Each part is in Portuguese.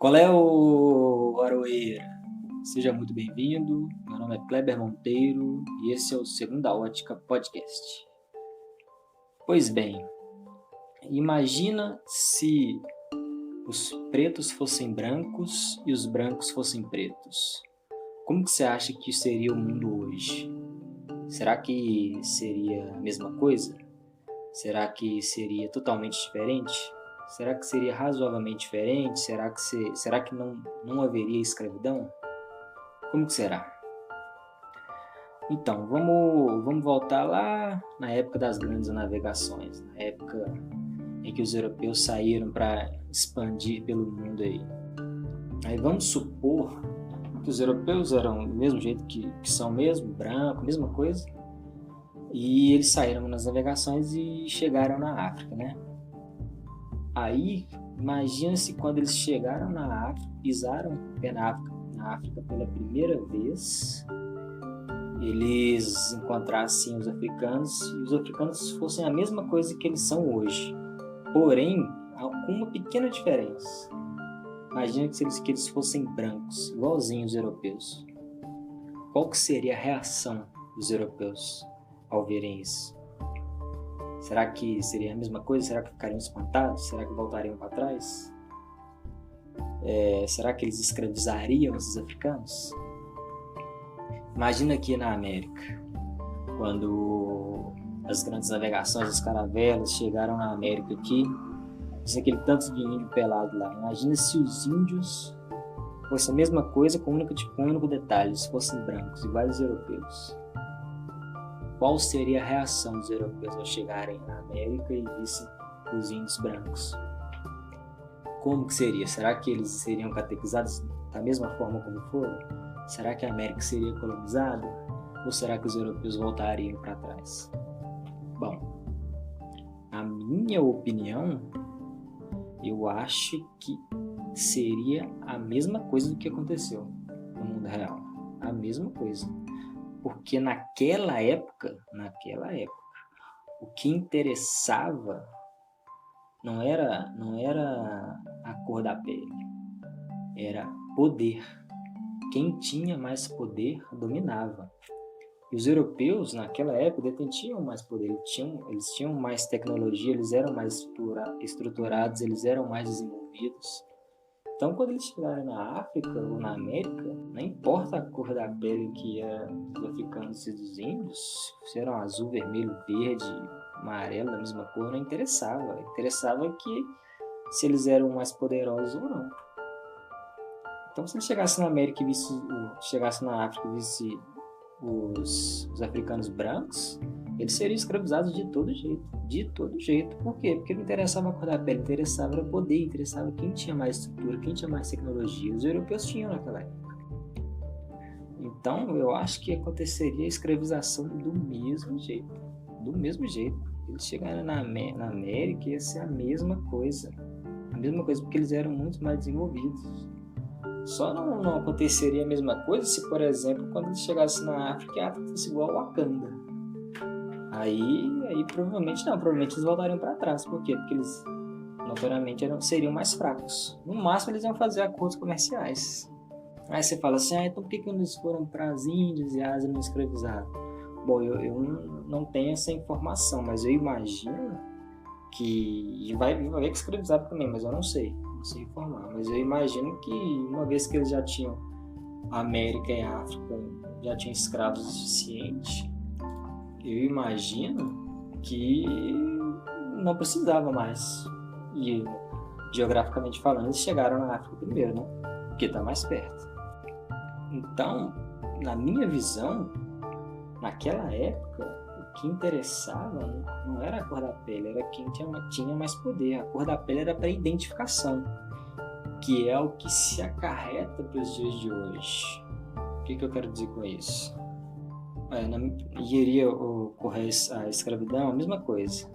Qual é o Aroeira? Seja muito bem-vindo. Meu nome é Kleber Monteiro e esse é o Segunda Ótica Podcast. Pois bem, imagina se os pretos fossem brancos e os brancos fossem pretos. Como que você acha que seria o mundo hoje? Será que seria a mesma coisa? Será que seria totalmente diferente? Será que seria razoavelmente diferente? Será que não haveria escravidão? Como que será? Então, vamos voltar lá na época das grandes navegações, na época em que os europeus saíram para expandir pelo mundo aí. Aí vamos supor que os europeus eram do mesmo jeito que são mesmo, branco, mesma coisa, e eles saíram nas navegações e chegaram na África, né? Aí, imagina-se quando eles chegaram na África, pisaram pé na África pela primeira vez, eles encontrassem os africanos e os africanos fossem a mesma coisa que eles são hoje, porém, com uma pequena diferença. Imagina que eles fossem brancos, igualzinhos os europeus. Qual que seria a reação dos europeus ao verem isso? Será que seria a mesma coisa? Será que ficariam espantados? Será que voltariam para trás? Será que eles escravizariam esses africanos? Imagina aqui na América, quando as grandes navegações, as caravelas chegaram na América aqui, tinha aquele tanto de índio pelado lá. Imagina se os índios fossem a mesma coisa com um único detalhe, se fossem brancos, iguais aos europeus. Qual seria a reação dos europeus ao chegarem na América e vissem os índios brancos? Como que seria? Será que eles seriam catequizados da mesma forma como foram? Será que a América seria colonizada? Ou será que os europeus voltariam para trás? Bom, na minha opinião, eu acho que seria a mesma coisa do que aconteceu no mundo real. A mesma coisa. Porque naquela época, o que interessava não era a cor da pele, era poder. Quem tinha mais poder dominava. E os europeus, naquela época, detinham mais poder, eles tinham mais tecnologia, eles eram mais estruturados, eles eram mais desenvolvidos. Então, quando eles chegaram na África ou na América, não importa a cor da pele que era dos africanos e dos índios, se eram azul, vermelho, verde, amarelo, da mesma cor, não interessava. Interessava que se eles eram mais poderosos ou não. Então, se ele chegasse na América e chegasse na África e visse os africanos brancos, eles seriam escravizados de todo jeito. De todo jeito. Por quê? Porque não interessava a cor da pele, interessava o poder, interessava quem tinha mais estrutura, quem tinha mais tecnologia. Os europeus tinham naquela época. Então, eu acho que aconteceria a escravização do mesmo jeito. Do mesmo jeito. Eles chegaram na América e ia ser a mesma coisa. A mesma coisa porque eles eram muito mais desenvolvidos. Só não aconteceria a mesma coisa se, por exemplo, quando eles chegassem na África, a África fosse igual ao Wakanda. Aí provavelmente eles voltariam para trás. Por quê? Porque eles, naturalmente, seriam mais fracos. No máximo, eles iam fazer acordos comerciais. Aí você fala assim, então por que eles foram para as Índias e a Ásia não escravizaram? Bom, eu não tenho essa informação, mas eu imagino que vai haver que escravizaram também, mas eu não sei informar. Mas eu imagino que uma vez que eles já tinham a América e a África, já tinham escravos o suficiente, eu imagino que não precisava mais. E geograficamente falando, eles chegaram na África primeiro, né? Porque está mais perto. Então, na minha visão, naquela época, o que interessava não era a cor da pele, era quem tinha mais poder. A cor da pele era para identificação, que é o que se acarreta para os dias de hoje. O que eu quero dizer com isso? Iria ocorrer a escravidão, a mesma coisa,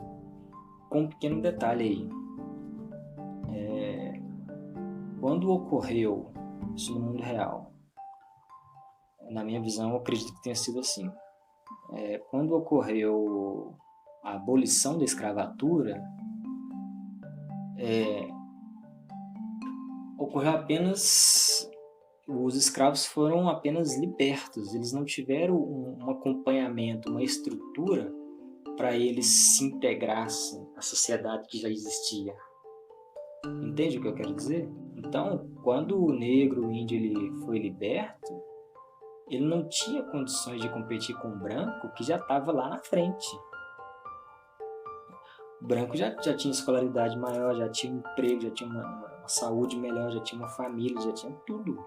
com um pequeno detalhe aí. Quando ocorreu isso no mundo real, na minha visão, eu acredito que tenha sido assim. Quando ocorreu a abolição da escravatura, ocorreu apenas... Os escravos foram apenas libertos, eles não tiveram um acompanhamento, uma estrutura para eles se integrassem à sociedade que já existia. Entende o que eu quero dizer? Então, quando o negro, o índio, ele foi liberto, ele não tinha condições de competir com o branco que já estava lá na frente. O branco já tinha escolaridade maior, já tinha um emprego, já tinha uma saúde melhor, já tinha uma família, já tinha tudo.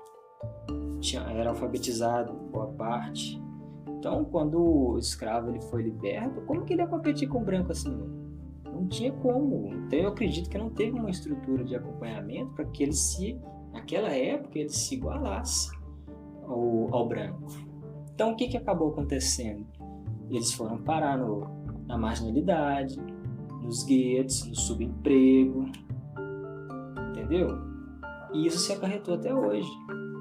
Era alfabetizado, boa parte. Então, quando o escravo ele foi liberto, como que ele ia competir com o branco assim? Não tinha como. Então, eu acredito que não teve uma estrutura de acompanhamento para que naquela época, ele se igualasse ao branco. Então, o que acabou acontecendo? Eles foram parar na marginalidade, nos guetos, no subemprego, entendeu? E isso se acarretou até hoje.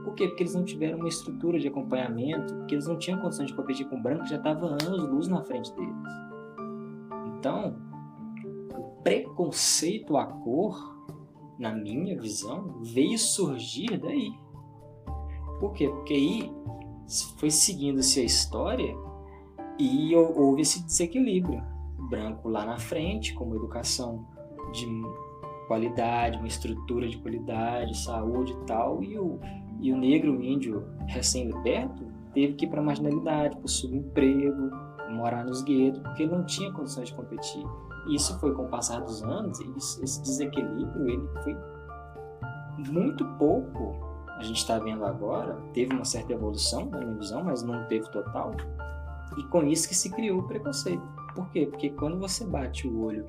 Por quê? Porque eles não tiveram uma estrutura de acompanhamento, porque eles não tinham condição de competir com o branco, que já estava anos-luz na frente deles. Então, o preconceito à cor, na minha visão, veio surgir daí. Por quê? Porque aí foi seguindo-se a história e houve esse desequilíbrio. O branco lá na frente, com uma educação de qualidade, uma estrutura de qualidade, saúde e tal, e o negro, o índio recém-liberto, teve que ir para a marginalidade, para o subemprego, morar nos guetos, porque ele não tinha condições de competir. E isso foi, com o passar dos anos, esse desequilíbrio ele foi muito pouco. A gente está vendo agora, teve uma certa evolução na minha visão, mas não teve total. E com isso que se criou o preconceito. Por quê? Porque quando você bate o olho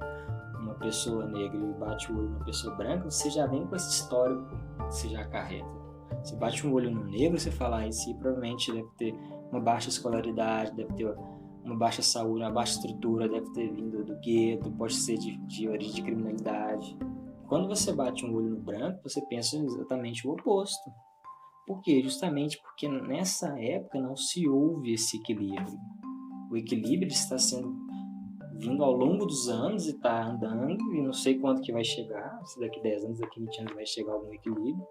numa pessoa negra e bate o olho numa pessoa branca, você já vem com esse histórico que você já acarreta. Você bate um olho no negro, você fala, esse provavelmente deve ter uma baixa escolaridade, deve ter uma baixa saúde, uma baixa estrutura, deve ter vindo do gueto, pode ser de origem de criminalidade. Quando você bate um olho no branco, você pensa exatamente o oposto. Por quê? Justamente porque nessa época não se houve esse equilíbrio. O equilíbrio está sendo vindo ao longo dos anos e está andando, e não sei quanto que vai chegar, se daqui 10 anos, daqui 20 anos vai chegar algum equilíbrio.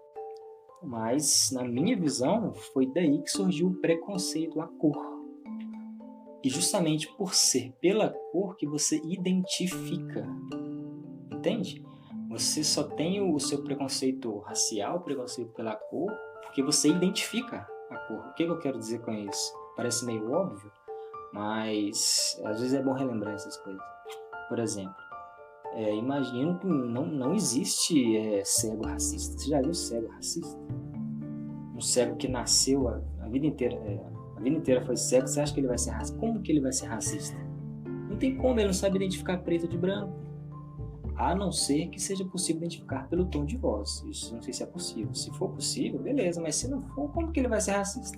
Mas, na minha visão, foi daí que surgiu o preconceito à cor. E justamente por ser pela cor que você identifica. Entende? Você só tem o seu preconceito racial, preconceito pela cor, porque você identifica a cor. O que eu quero dizer com isso? Parece meio óbvio, mas às vezes é bom relembrar essas coisas. Por exemplo, imagino que não existe cego racista. Você já viu cego racista? Um cego que nasceu a vida inteira foi cego, você acha que ele vai ser racista? Como que ele vai ser racista? Não tem como, ele não sabe identificar preto de branco. A não ser que seja possível identificar pelo tom de voz. Isso não sei se é possível. Se for possível, beleza, mas se não for, como que ele vai ser racista?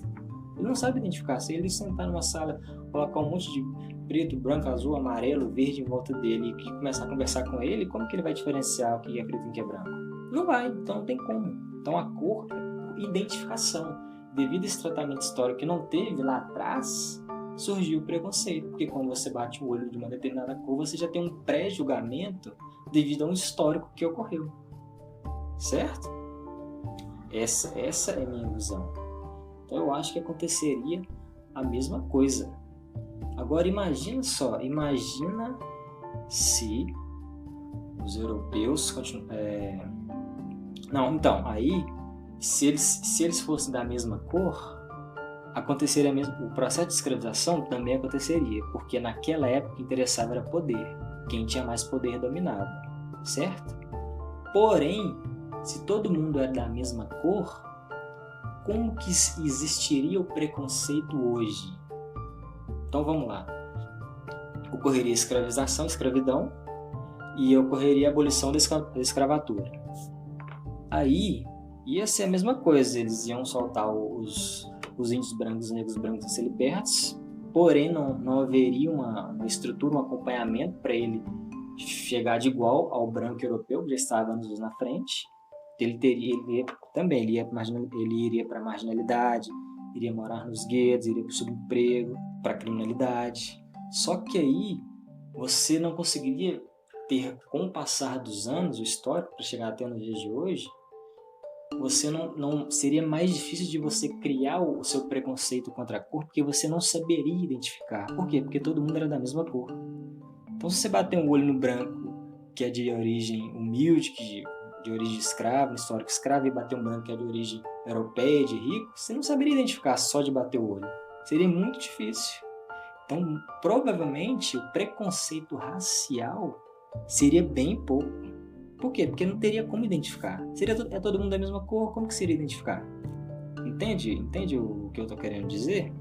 Ele não sabe identificar. Se ele sentar numa sala, colocar um monte de preto, branco, azul, amarelo, verde em volta dele e começar a conversar com ele, como que ele vai diferenciar o que é preto e o que é branco? Não vai, então não tem como. Então a cor é identificação. Devido a esse tratamento histórico que não teve lá atrás, surgiu o preconceito, porque quando você bate o olho de uma determinada cor, você já tem um pré-julgamento devido a um histórico que ocorreu, certo? Essa é a minha visão. Então eu acho que aconteceria a mesma coisa. Agora imagina se os europeus se eles fossem da mesma cor, aconteceria mesmo, o processo de escravização também aconteceria, porque naquela época o que interessava era poder, quem tinha mais poder dominava, certo? Porém, se todo mundo era da mesma cor, como que existiria o preconceito hoje? Então vamos lá, ocorreria escravização, escravidão, e ocorreria a abolição da escravatura. Aí ia ser a mesma coisa, eles iam soltar os índios brancos, os negros brancos a ser libertos, porém não haveria uma estrutura, um acompanhamento para ele chegar de igual ao branco europeu, que já estava anos na frente. Ele iria para a marginalidade, iria morar nos guetos, iria para o subemprego, para a criminalidade. Só que aí você não conseguiria ter, com o passar dos anos, o histórico, para chegar até nos dias de hoje, você não seria mais difícil de você criar o seu preconceito contra a cor, porque você não saberia identificar. Por quê? Porque todo mundo era da mesma cor. Então, se você bater um olho no branco, que é de origem humilde, de origem escrava, histórico escravo, e bater um branco que é de origem europeia, de rico, você não saberia identificar só de bater o olho. Seria muito difícil. Então, provavelmente, o preconceito racial seria bem pouco. Por quê? Porque não teria como identificar. É todo mundo da mesma cor, como que seria identificar? Entende o que eu estou querendo dizer?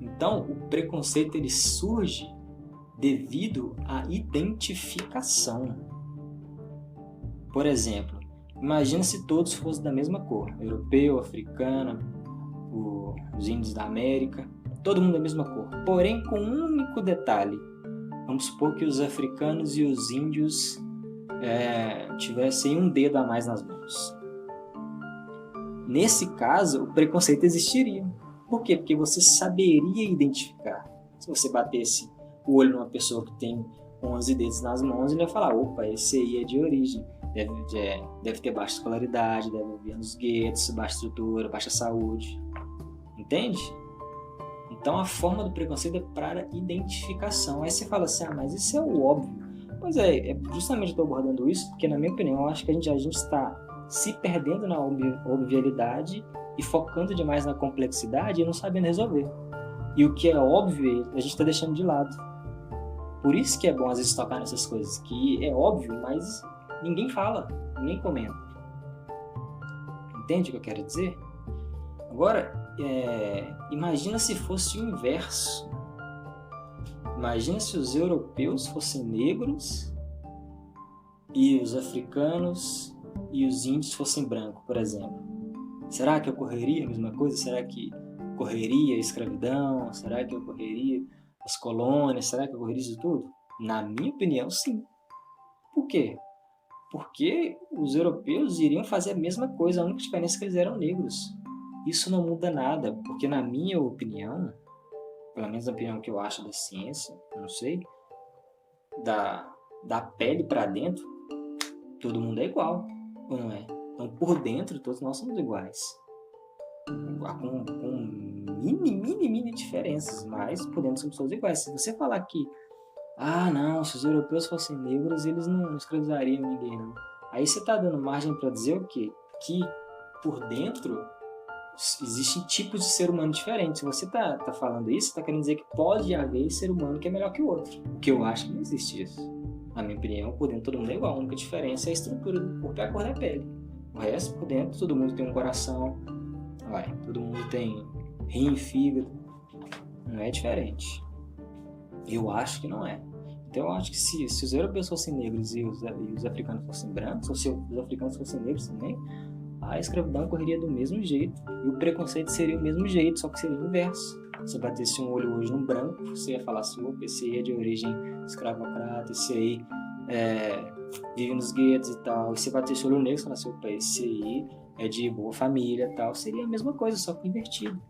Então, o preconceito ele surge devido à identificação. Por exemplo, imagina se todos fossem da mesma cor, europeu, africano, os índios da América, todo mundo da mesma cor, porém com um único detalhe. Vamos supor que os africanos e os índios tivessem um dedo a mais nas mãos. Nesse caso, o preconceito existiria. Por quê? Porque você saberia identificar. Se você batesse o olho numa pessoa que tem 11 dedos nas mãos, ele ia falar, opa, esse aí é de origem, deve ter baixa escolaridade, deve viver nos guetos, baixa estrutura, baixa saúde. Entende? Então a forma do preconceito é para identificação. Aí você fala assim, mas isso é o óbvio. Pois é justamente estou abordando isso, porque na minha opinião, eu acho que a gente está se perdendo na obviedade e focando demais na complexidade e não sabendo resolver. E o que é óbvio, a gente está deixando de lado. Por isso que é bom às vezes tocar nessas coisas, que é óbvio, mas ninguém fala, ninguém comenta. Entende o que eu quero dizer? Agora, imagina se fosse o inverso. Imagina se os europeus fossem negros e os africanos e os índios fossem brancos, por exemplo. Será que ocorreria a mesma coisa? Será que ocorreria a escravidão? Será que ocorreria as colônias? Será que ocorreria isso tudo? Na minha opinião, sim. Por quê? Porque os europeus iriam fazer a mesma coisa, a única diferença é que eles eram negros. Isso não muda nada, porque na minha opinião, pelo menos a opinião que eu acho da ciência, não sei, da pele para dentro, todo mundo é igual, ou não é? Então, por dentro, todos nós somos iguais. Com mini diferenças, mas por dentro somos todos iguais. Se você falar que, não, se os europeus fossem negros, eles não escravizariam ninguém, não. Aí você está dando margem para dizer o quê? Que por dentro existem tipos de ser humano diferentes. Se você está falando isso, está querendo dizer que pode haver ser humano que é melhor que o outro. O que eu acho que não existe isso. Na minha opinião, por dentro todo mundo é igual. A única diferença é a estrutura do corpo e a cor da pele. O resto, por dentro, todo mundo tem um coração, todo mundo tem rim e fígado. Não é diferente. Eu acho que não é. Então eu acho que se os europeus fossem negros e os africanos fossem brancos, ou se os africanos fossem negros também, a escravidão ocorreria do mesmo jeito. E o preconceito seria o mesmo jeito, só que seria o inverso. Se batesse um olho hoje num branco, você ia falar assim, esse aí é de origem escravocrata, esse aí vive nos guetos e tal. E se batesse o olho negro, você falasse, opa, esse aí é de boa família e tal. Seria a mesma coisa, só que invertido.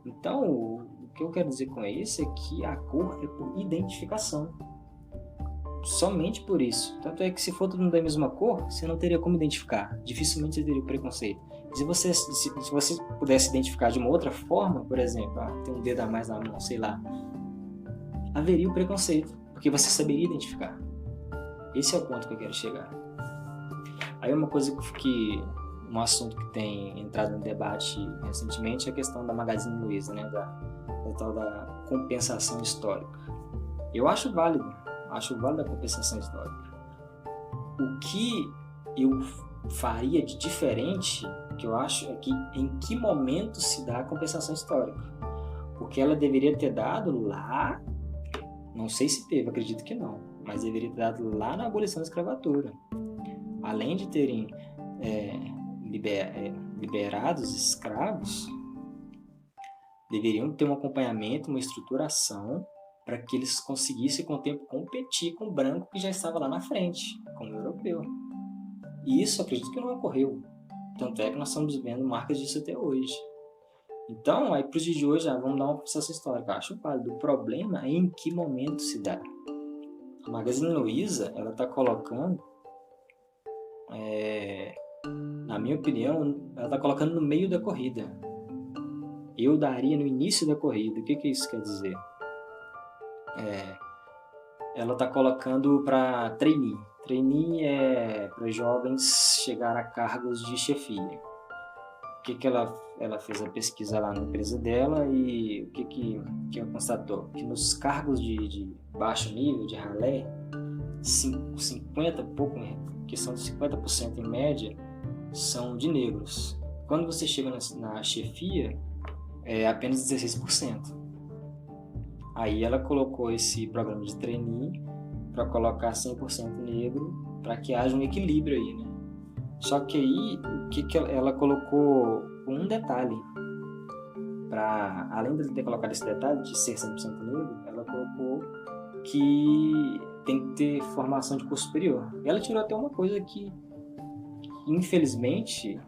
Então, o que eu quero dizer com isso é que a cor é por identificação. Somente por isso. Tanto é que se for todo mundo da mesma cor, você não teria como identificar. Dificilmente você teria o preconceito. Se você pudesse identificar de uma outra forma, por exemplo, tem um dedo a mais na mão, sei lá, haveria o preconceito, porque você saberia identificar. Esse é o ponto que eu quero chegar. Aí uma coisa um assunto que tem entrado no debate recentemente é a questão da Magazine Luiza, né, da tal da compensação histórica. Eu acho válido a compensação histórica. O que eu faria de diferente, que eu acho, é que em que momento se dá a compensação histórica. Porque ela deveria ter dado lá, não sei se teve, acredito que não, mas deveria ter dado lá na abolição da escravatura. Além de terem liberado os escravos, deveriam ter um acompanhamento, uma estruturação, para que eles conseguissem com o tempo competir com o branco que já estava lá na frente, como o europeu. E isso acredito que não ocorreu. Tanto é que nós estamos vendo marcas disso até hoje. Então, aí para os dias de hoje, vamos dar uma compensação histórica. Acho válido. O problema é em que momento se dá. A Magazine Luiza, ela está colocando Na minha opinião, ela está colocando no meio da corrida. Eu daria no início da corrida. O que isso quer dizer? Ela está colocando para trainee. Trainee é para jovens chegar a cargos de chefia. O que ela fez a pesquisa lá na empresa dela e o que ela constatou? Que nos cargos de baixo nível, de ralé, 50 pouco, que são de 50% em média, são de negros. Quando você chega na chefia, é apenas 16%. Aí ela colocou esse programa de trainee para colocar 100% negro, para que haja um equilíbrio aí, né? Só que aí, o que ela colocou um detalhe, além de ter colocado esse detalhe de ser 100% negro, ela colocou que tem que ter formação de curso superior. E ela tirou até uma coisa que, infelizmente,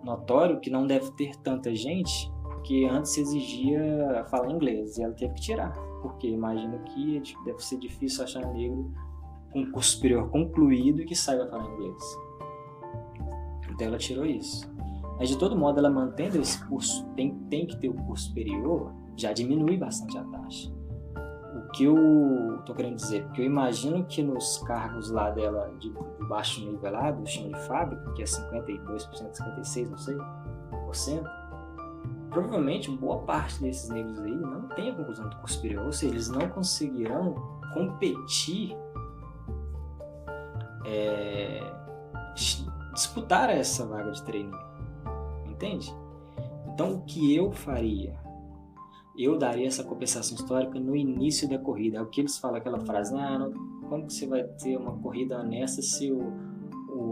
notório, que não deve ter tanta gente, que antes exigia falar inglês, e ela teve que tirar, porque imagino que deve ser difícil achar um negro com curso superior concluído e que saiba falar inglês. Então ela tirou isso. Mas de todo modo, ela mantendo esse curso, tem que ter o curso superior, já diminui bastante a taxa. O que eu estou querendo dizer? Porque eu imagino que nos cargos lá dela de baixo nível lá, do chão de fábrica, que é 52%, 56%, não sei, por cento, provavelmente boa parte desses negros aí não tem a conclusão do curso superior, ou seja, eles não conseguirão competir, disputar essa vaga de trainee, entende? Então, o que eu faria? Eu daria essa compensação histórica no início da corrida. É o que eles falam, aquela frase, como que você vai ter uma corrida honesta se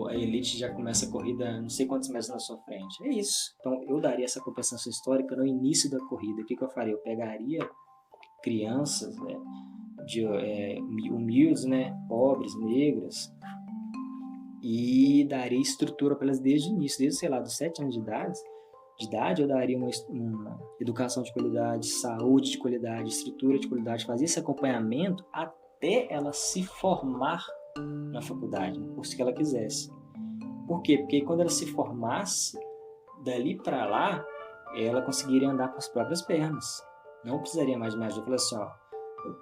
a elite já começa a corrida não sei quantos metros na sua frente? É isso. Então, eu daria essa compensação histórica no início da corrida. O que eu faria? Eu pegaria crianças humildes, pobres, negras, e daria estrutura para elas desde o início, desde, sei lá, dos 7 anos de idade, eu daria uma educação de qualidade, saúde de qualidade, estrutura de qualidade, fazia esse acompanhamento até ela se formar na faculdade, no curso que ela quisesse. Por quê? Porque quando ela se formasse, dali para lá, ela conseguiria andar com as próprias pernas. Não precisaria mais de me ajudar. Eu falei assim, eu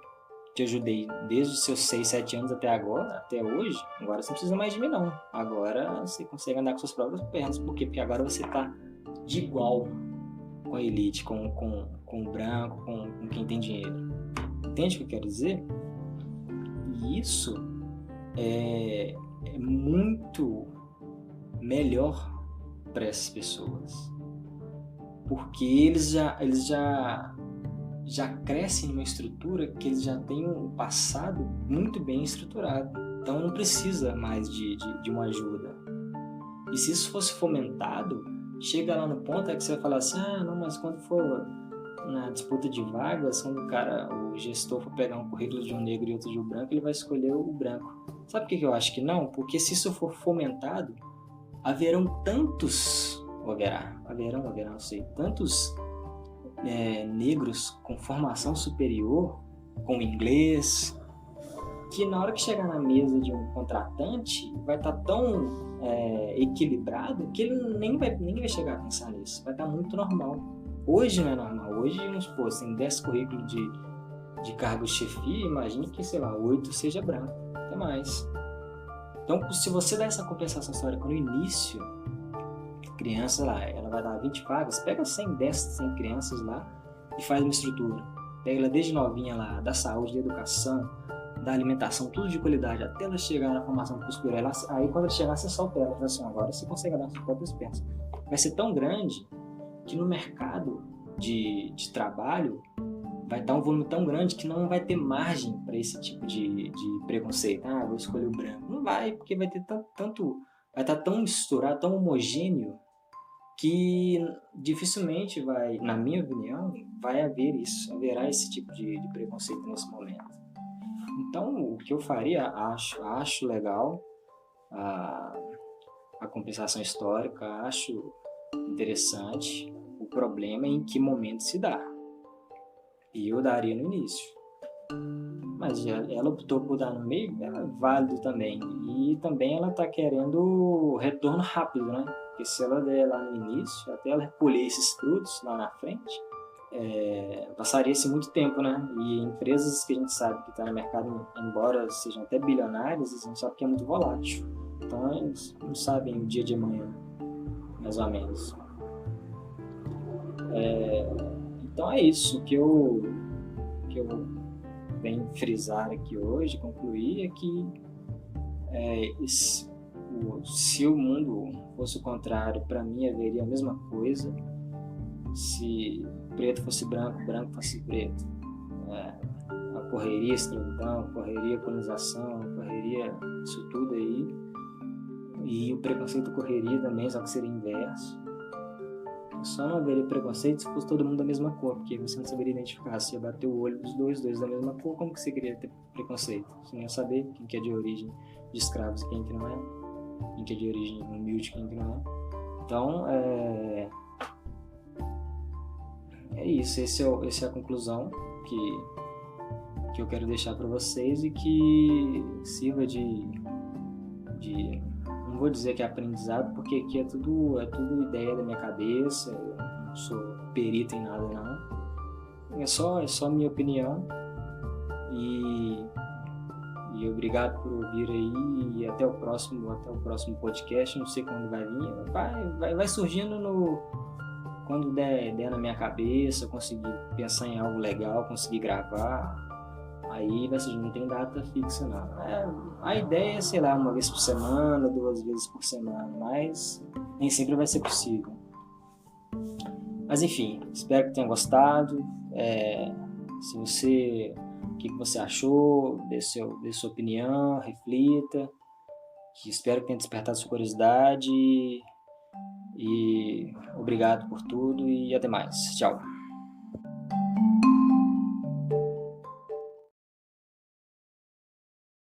te ajudei desde os seus 6, 7 anos até agora, até hoje, agora você não precisa mais de mim, não. Agora você consegue andar com suas próprias pernas. Por quê? Porque agora você está de igual com a elite, com o branco, com quem tem dinheiro. Entende o que eu quero dizer? E isso é muito melhor para essas pessoas, porque eles já crescem numa estrutura que eles já têm um passado muito bem estruturado, então não precisa mais de uma ajuda. E se isso fosse fomentado, chega lá no ponto que você vai falar assim, não, mas quando for na disputa de vagas, quando o gestor for pegar um currículo de um negro e outro de um branco, ele vai escolher o branco. Sabe por que eu acho que não? Porque se isso for fomentado, haverão tantos negros com formação superior, com inglês, que na hora que chegar na mesa de um contratante, vai estar tão equilibrado que ele nem vai chegar a pensar nisso, vai estar muito normal. Hoje não é normal, hoje, vamos supor, tem 10 currículos de cargo de chefia, imagine que, 8 seja branco, até mais. Então, se você dá essa compensação histórica no início, criança lá, ela vai dar 20 vagas, pega 100 crianças lá e faz uma estrutura. Pega ela desde novinha lá, da saúde, da educação, da alimentação, tudo de qualidade, até ela chegar na formação do curso superior. Aí quando ela chegar, você solta ela, fala assim, agora você consegue dar suas próprias pernas. Vai ser tão grande que no mercado de trabalho vai estar um volume tão grande que não vai ter margem para esse tipo de preconceito. Vou escolher o branco. Não vai, porque vai ter vai estar tão misturado, tão homogêneo, que dificilmente vai, na minha opinião, haverá esse tipo de preconceito nesse momento. Então, o que eu faria, acho legal a compensação histórica, acho interessante. O problema é em que momento se dá. E eu daria no início. Mas ela optou por dar no meio, é válido também. E também ela está querendo retorno rápido, né? Porque se ela der lá no início, até ela recolher esses frutos lá na frente, passaria-se muito tempo, né? E empresas que a gente sabe que estão no mercado, embora sejam até bilionárias, a gente sabe que é muito volátil. Então eles não sabem o dia de amanhã, mais ou menos. Então é isso que eu venho frisar aqui hoje, concluir, é que se o mundo fosse o contrário, para mim haveria a mesma coisa. Se preto fosse branco, branco fosse preto. A correria, a escravidão, a correria, a colonização, a correria, isso tudo aí. E o preconceito correria também, só que seria inverso. Só não haveria preconceito se fosse todo mundo da mesma cor, porque você não saberia identificar. Se ia bater o olho dos dois da mesma cor, como que você queria ter preconceito? Você não ia saber quem que é de origem de escravos e quem que não é, quem que é de origem humilde e quem que não é. Então, é isso. Essa é a conclusão que eu quero deixar para vocês e que sirva de não vou dizer que é aprendizado, porque aqui é tudo ideia da minha cabeça, eu não sou perito em nada não. É só minha opinião e obrigado por ouvir aí e até o próximo podcast, não sei quando vai vir, vai surgindo quando der na minha cabeça, conseguir pensar em algo legal, conseguir gravar. Aí vai ser, não tem data fixa não. A ideia é, sei lá, uma vez por semana, 2 vezes por semana, mas nem sempre vai ser possível. Mas enfim, espero que tenha gostado. O que você achou, dê sua opinião, reflita. Espero que tenha despertado sua curiosidade. E obrigado por tudo e até mais. Tchau.